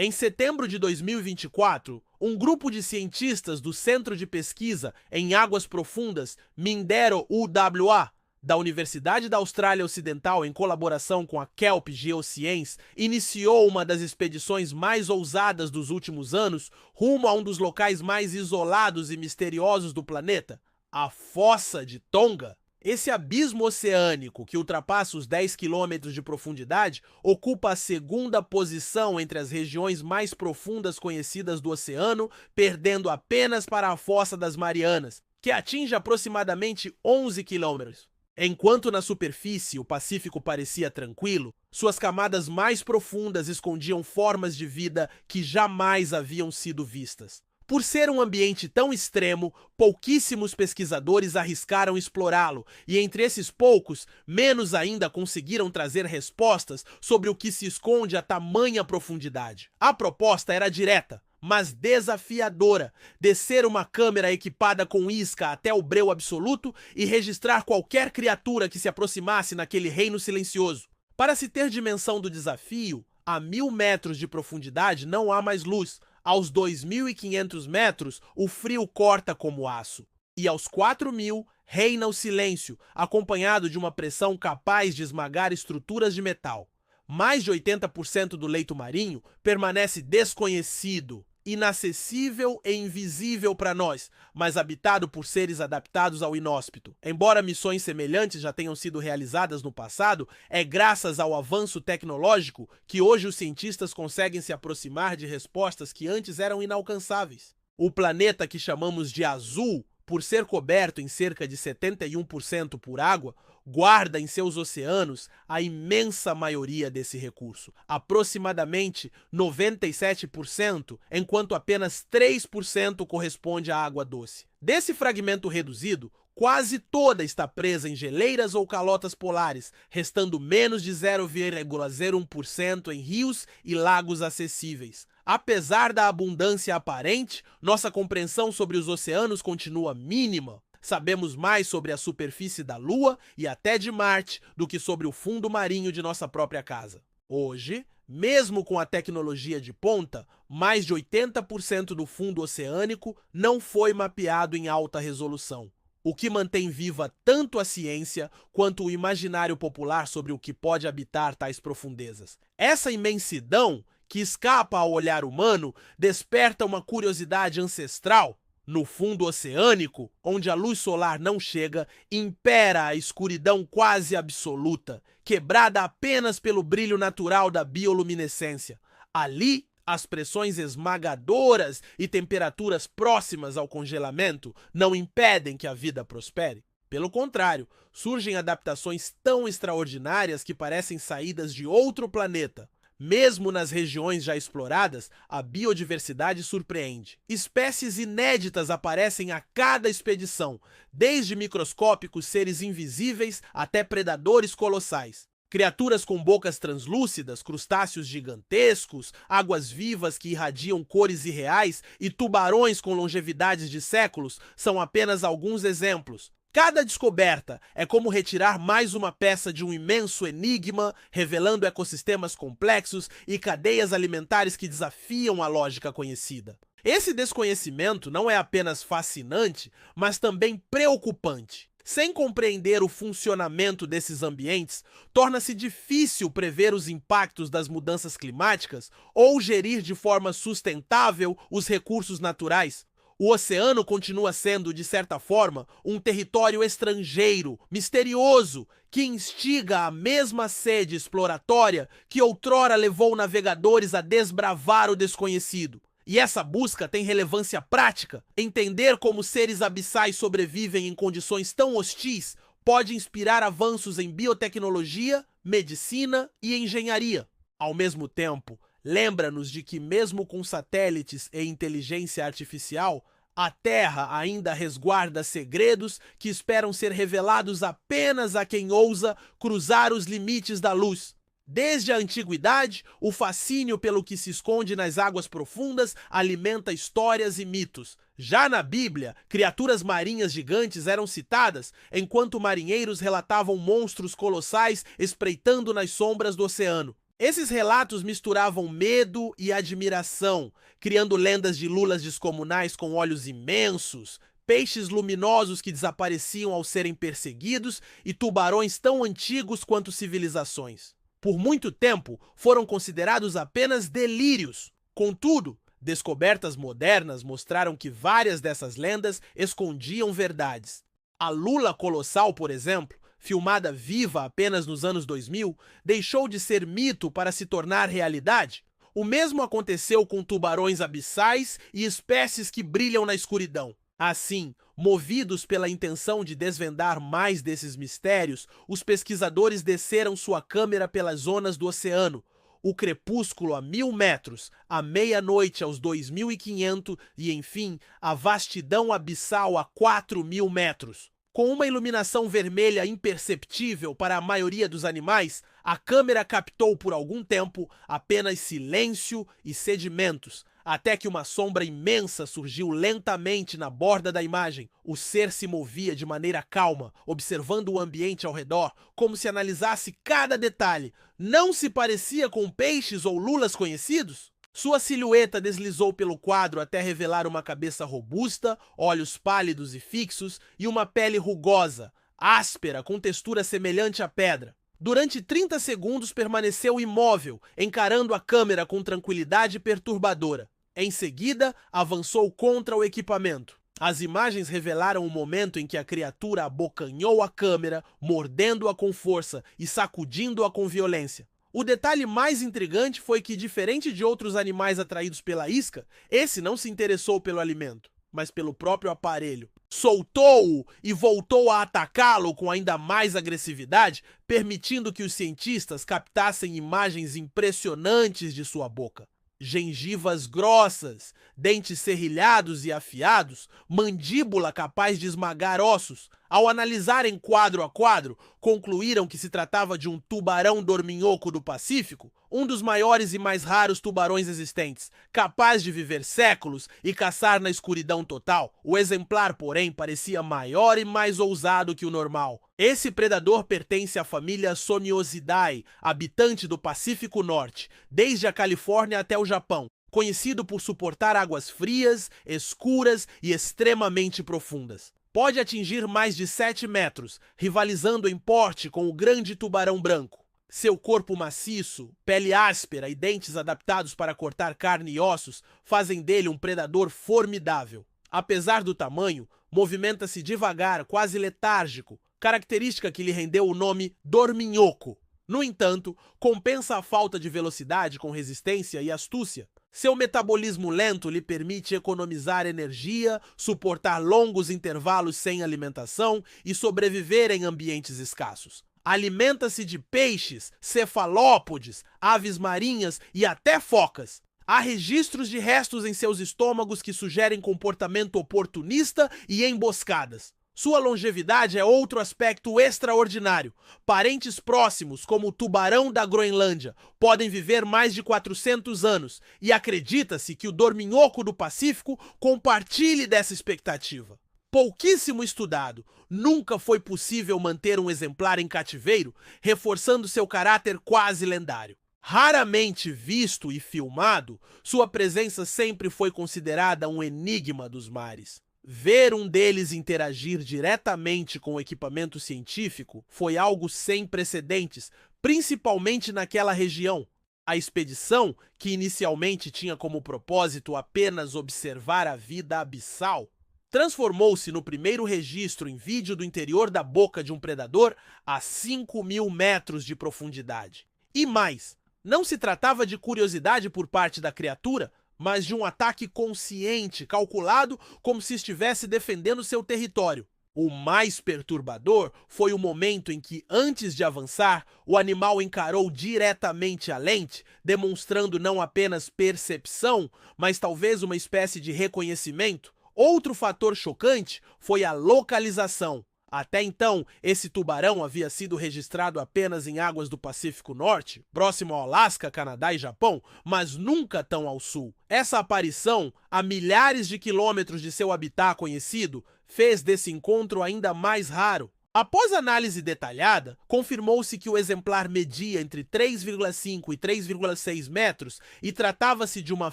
Em setembro de 2024, um grupo de cientistas do Centro de Pesquisa em Águas Profundas Mindero UWA, da Universidade da Austrália Ocidental, em colaboração com a Kelp Geoscience, iniciou uma das expedições mais ousadas dos últimos anos rumo a um dos locais mais isolados e misteriosos do planeta, a Fossa de Tonga. Esse abismo oceânico, que ultrapassa os 10 quilômetros de profundidade, ocupa a segunda posição entre as regiões mais profundas conhecidas do oceano, perdendo apenas para a Fossa das Marianas, que atinge aproximadamente 11 quilômetros. Enquanto na superfície o Pacífico parecia tranquilo, suas camadas mais profundas escondiam formas de vida que jamais haviam sido vistas. Por ser um ambiente tão extremo, pouquíssimos pesquisadores arriscaram explorá-lo, e entre esses poucos, menos ainda conseguiram trazer respostas sobre o que se esconde a tamanha profundidade. A proposta era direta, mas desafiadora: descer uma câmera equipada com isca até o breu absoluto e registrar qualquer criatura que se aproximasse naquele reino silencioso. Para se ter dimensão do desafio, a 1.000 metros de profundidade não há mais luz. Aos 2.500 metros, o frio corta como aço. E aos 4.000, reina o silêncio, acompanhado de uma pressão capaz de esmagar estruturas de metal. Mais de 80% do leito marinho permanece desconhecido, inacessível e invisível para nós, mas habitado por seres adaptados ao inóspito. Embora missões semelhantes já tenham sido realizadas no passado, é graças ao avanço tecnológico que hoje os cientistas conseguem se aproximar de respostas que antes eram inalcançáveis. O planeta que chamamos de azul, por ser coberto em cerca de 71% por água, guarda em seus oceanos a imensa maioria desse recurso, aproximadamente 97%, enquanto apenas 3% corresponde à água doce. Desse fragmento reduzido, quase toda está presa em geleiras ou calotas polares, restando menos de 0,01% em rios e lagos acessíveis. Apesar da abundância aparente, nossa compreensão sobre os oceanos continua mínima. Sabemos mais sobre a superfície da Lua e até de Marte do que sobre o fundo marinho de nossa própria casa. Hoje, mesmo com a tecnologia de ponta, mais de 80% do fundo oceânico não foi mapeado em alta resolução, o que mantém viva tanto a ciência quanto o imaginário popular sobre o que pode habitar tais profundezas. Essa imensidão, que escapa ao olhar humano, desperta uma curiosidade ancestral. No fundo oceânico, onde a luz solar não chega, impera a escuridão quase absoluta, quebrada apenas pelo brilho natural da bioluminescência. Ali, as pressões esmagadoras e temperaturas próximas ao congelamento não impedem que a vida prospere. Pelo contrário, surgem adaptações tão extraordinárias que parecem saídas de outro planeta. Mesmo nas regiões já exploradas, a biodiversidade surpreende. Espécies inéditas aparecem a cada expedição, desde microscópicos seres invisíveis até predadores colossais. Criaturas com bocas translúcidas, crustáceos gigantescos, águas-vivas que irradiam cores irreais e tubarões com longevidades de séculos são apenas alguns exemplos. Cada descoberta é como retirar mais uma peça de um imenso enigma, revelando ecossistemas complexos e cadeias alimentares que desafiam a lógica conhecida. Esse desconhecimento não é apenas fascinante, mas também preocupante. Sem compreender o funcionamento desses ambientes, torna-se difícil prever os impactos das mudanças climáticas ou gerir de forma sustentável os recursos naturais. O oceano continua sendo, de certa forma, um território estrangeiro, misterioso, que instiga a mesma sede exploratória que outrora levou navegadores a desbravar o desconhecido. E essa busca tem relevância prática. Entender como seres abissais sobrevivem em condições tão hostis pode inspirar avanços em biotecnologia, medicina e engenharia. Ao mesmo tempo, lembra-nos de que, mesmo com satélites e inteligência artificial, a Terra ainda resguarda segredos que esperam ser revelados apenas a quem ousa cruzar os limites da luz. Desde a antiguidade, o fascínio pelo que se esconde nas águas profundas alimenta histórias e mitos. Já na Bíblia, criaturas marinhas gigantes eram citadas, enquanto marinheiros relatavam monstros colossais espreitando nas sombras do oceano. Esses relatos misturavam medo e admiração, criando lendas de lulas descomunais com olhos imensos, peixes luminosos que desapareciam ao serem perseguidos e tubarões tão antigos quanto civilizações. Por muito tempo, foram considerados apenas delírios. Contudo, descobertas modernas mostraram que várias dessas lendas escondiam verdades. A lula colossal, por exemplo, filmada viva apenas nos anos 2000, deixou de ser mito para se tornar realidade. O mesmo aconteceu com tubarões abissais e espécies que brilham na escuridão. Assim, movidos pela intenção de desvendar mais desses mistérios, os pesquisadores desceram sua câmera pelas zonas do oceano, o crepúsculo a 1000 metros, a meia-noite aos 2500 e, enfim, a vastidão abissal a 4000 metros. Com uma iluminação vermelha imperceptível para a maioria dos animais, a câmera captou por algum tempo apenas silêncio e sedimentos, até que uma sombra imensa surgiu lentamente na borda da imagem. O ser se movia de maneira calma, observando o ambiente ao redor, como se analisasse cada detalhe. Não se parecia com peixes ou lulas conhecidos? Sua silhueta deslizou pelo quadro até revelar uma cabeça robusta, olhos pálidos e fixos e uma pele rugosa, áspera, com textura semelhante à pedra. Durante 30 segundos permaneceu imóvel, encarando a câmera com tranquilidade perturbadora. Em seguida, avançou contra o equipamento. As imagens revelaram o momento em que a criatura abocanhou a câmera, mordendo-a com força e sacudindo-a com violência. O detalhe mais intrigante foi que, diferente de outros animais atraídos pela isca, esse não se interessou pelo alimento, mas pelo próprio aparelho. Soltou-o e voltou a atacá-lo com ainda mais agressividade, permitindo que os cientistas captassem imagens impressionantes de sua boca. Gengivas grossas, dentes serrilhados e afiados, mandíbula capaz de esmagar ossos. Ao analisarem quadro a quadro, concluíram que se tratava de um tubarão dorminhoco do Pacífico, um dos maiores e mais raros tubarões existentes, capaz de viver séculos e caçar na escuridão total. O exemplar, porém, parecia maior e mais ousado que o normal. Esse predador pertence à família Soniosidae, habitante do Pacífico Norte, desde a Califórnia até o Japão, conhecido por suportar águas frias, escuras e extremamente profundas. Pode atingir mais de 7 metros, rivalizando em porte com o grande tubarão branco. Seu corpo maciço, pele áspera e dentes adaptados para cortar carne e ossos fazem dele um predador formidável. Apesar do tamanho, movimenta-se devagar, quase letárgico, característica que lhe rendeu o nome dorminhoco. No entanto, compensa a falta de velocidade com resistência e astúcia. Seu metabolismo lento lhe permite economizar energia, suportar longos intervalos sem alimentação e sobreviver em ambientes escassos. Alimenta-se de peixes, cefalópodes, aves marinhas e até focas. Há registros de restos em seus estômagos que sugerem comportamento oportunista e emboscadas. Sua longevidade é outro aspecto extraordinário. Parentes próximos, como o tubarão da Groenlândia, podem viver mais de 400 anos e acredita-se que o dorminhoco do Pacífico compartilhe dessa expectativa. Pouquíssimo estudado, nunca foi possível manter um exemplar em cativeiro, reforçando seu caráter quase lendário. Raramente visto e filmado, sua presença sempre foi considerada um enigma dos mares. Ver um deles interagir diretamente com o equipamento científico foi algo sem precedentes, principalmente naquela região. A expedição, que inicialmente tinha como propósito apenas observar a vida abissal, transformou-se no primeiro registro em vídeo do interior da boca de um predador a 5.000 metros de profundidade. E mais, não se tratava de curiosidade por parte da criatura, mas de um ataque consciente, calculado como se estivesse defendendo seu território. O mais perturbador foi o momento em que, antes de avançar, o animal encarou diretamente a lente, demonstrando não apenas percepção, mas talvez uma espécie de reconhecimento. Outro fator chocante foi a localização. Até então, esse tubarão havia sido registrado apenas em águas do Pacífico Norte, próximo ao Alasca, Canadá e Japão, mas nunca tão ao sul. Essa aparição, a milhares de quilômetros de seu habitat conhecido, fez desse encontro ainda mais raro. Após análise detalhada, confirmou-se que o exemplar media entre 3,5 e 3,6 metros e tratava-se de uma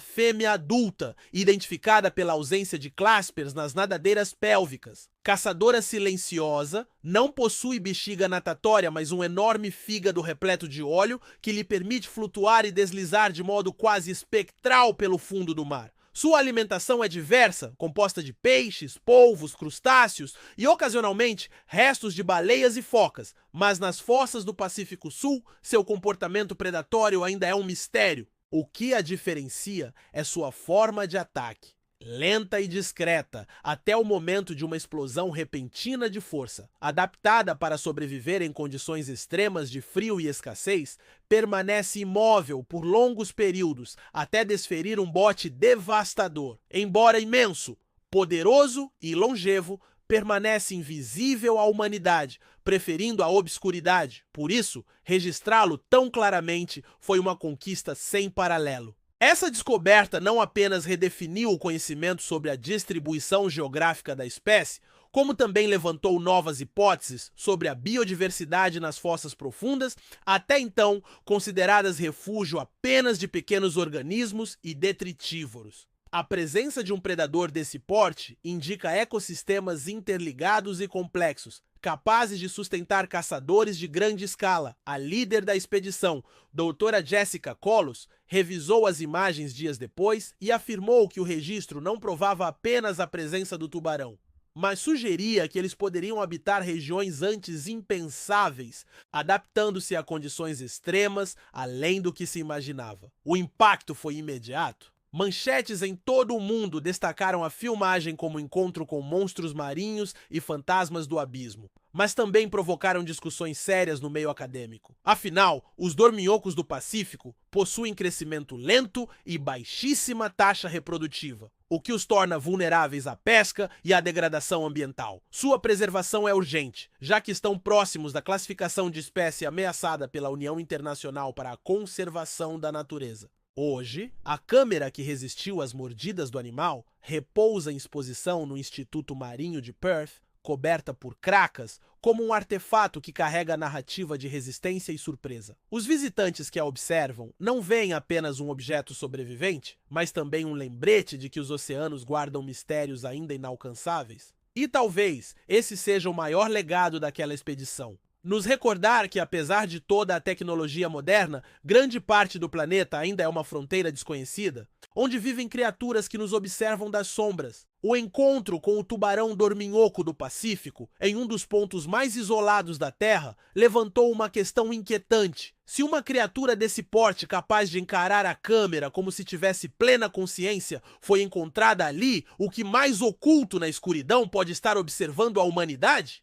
fêmea adulta, identificada pela ausência de claspers nas nadadeiras pélvicas. Caçadora silenciosa, não possui bexiga natatória, mas um enorme fígado repleto de óleo que lhe permite flutuar e deslizar de modo quase espectral pelo fundo do mar. Sua alimentação é diversa, composta de peixes, polvos, crustáceos e, ocasionalmente, restos de baleias e focas, mas nas fossas do Pacífico Sul, seu comportamento predatório ainda é um mistério. O que a diferencia é sua forma de ataque. Lenta e discreta, até o momento de uma explosão repentina de força. Adaptada para sobreviver em condições extremas de frio e escassez, permanece imóvel por longos períodos até desferir um bote devastador. Embora imenso, poderoso e longevo, permanece invisível à humanidade, preferindo a obscuridade. Por isso, registrá-lo tão claramente foi uma conquista sem paralelo. Essa descoberta não apenas redefiniu o conhecimento sobre a distribuição geográfica da espécie, como também levantou novas hipóteses sobre a biodiversidade nas fossas profundas, até então consideradas refúgio apenas de pequenos organismos e detritívoros. A presença de um predador desse porte indica ecossistemas interligados e complexos, capazes de sustentar caçadores de grande escala. A líder da expedição, doutora Jessica Collos, revisou as imagens dias depois e afirmou que o registro não provava apenas a presença do tubarão, mas sugeria que eles poderiam habitar regiões antes impensáveis, adaptando-se a condições extremas além do que se imaginava. O impacto foi imediato. Manchetes em todo o mundo destacaram a filmagem como encontro com monstros marinhos e fantasmas do abismo, mas também provocaram discussões sérias no meio acadêmico. Afinal, os dorminhocos do Pacífico possuem crescimento lento e baixíssima taxa reprodutiva, o que os torna vulneráveis à pesca e à degradação ambiental. Sua preservação é urgente, já que estão próximos da classificação de espécie ameaçada pela União Internacional para a Conservação da Natureza. Hoje, a câmera que resistiu às mordidas do animal repousa em exposição no Instituto Marinho de Perth, coberta por cracas, como um artefato que carrega a narrativa de resistência e surpresa. Os visitantes que a observam não veem apenas um objeto sobrevivente, mas também um lembrete de que os oceanos guardam mistérios ainda inalcançáveis. E talvez esse seja o maior legado daquela expedição. Nos recordar que, apesar de toda a tecnologia moderna, grande parte do planeta ainda é uma fronteira desconhecida, onde vivem criaturas que nos observam das sombras. O encontro com o tubarão dorminhoco do Pacífico, em um dos pontos mais isolados da Terra, levantou uma questão inquietante. Se uma criatura desse porte, capaz de encarar a câmera como se tivesse plena consciência, foi encontrada ali, o que mais oculto na escuridão pode estar observando a humanidade?